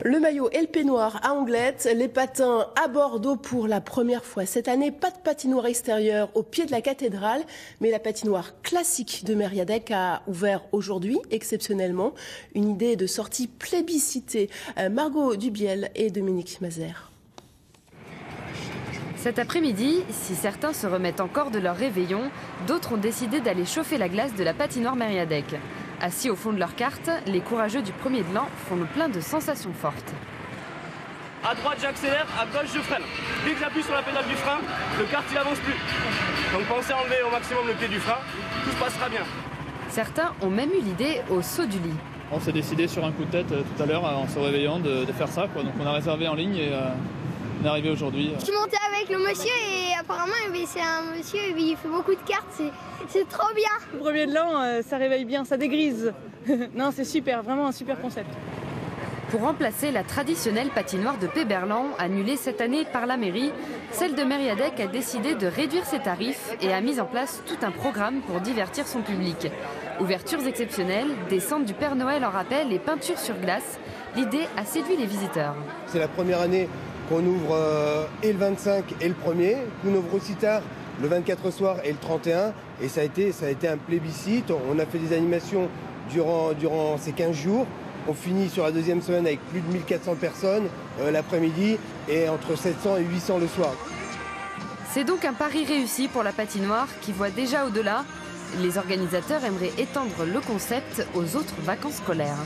Le maillot et le peignoir à Anglet, les patins à Bordeaux pour la première fois cette année. Pas de patinoire extérieure au pied de la cathédrale, mais la patinoire classique de Mériadeck a ouvert aujourd'hui, exceptionnellement. Une idée de sortie plébiscitée. Margot Dubiel et Dominique Mazère. Cet après-midi, si certains se remettent encore de leur réveillon, d'autres ont décidé d'aller chauffer la glace de la patinoire Mériadeck. Assis au fond de leur carte, les courageux du premier de l'an font le plein de sensations fortes. À droite, j'accélère, à gauche, je freine. Dès que j'appuie sur la pédale du frein, le kart il avance plus. Donc pensez à enlever au maximum le pied du frein, tout se passera bien. Certains ont même eu l'idée au saut du lit. On s'est décidé sur un coup de tête tout à l'heure en se réveillant de faire ça, quoi. Donc on a réservé en ligne et on est arrivé aujourd'hui. Je suis monté avec le monsieur et apparemment c'est un monsieur, il fait beaucoup de cartes, c'est trop bien. Le premier de l'an, ça réveille bien, ça dégrise. Non, c'est super, vraiment un super concept. Pour remplacer la traditionnelle patinoire de Péberlan, annulée cette année par la mairie, celle de Mériadeck a décidé de réduire ses tarifs et a mis en place tout un programme pour divertir son public. Ouvertures exceptionnelles, descente du Père Noël en rappel et peinture sur glace, l'idée a séduit les visiteurs. C'est la première année qu'on ouvre et le 25 et le 1er, qu'on ouvre aussi tard le 24 au soir et le 31, et ça a été un plébiscite. On a fait des animations durant ces 15 jours. On finit sur la deuxième semaine avec plus de 1400 personnes l'après-midi et entre 700 et 800 le soir. C'est donc un pari réussi pour la patinoire qui voit déjà au-delà. Les organisateurs aimeraient étendre le concept aux autres vacances scolaires.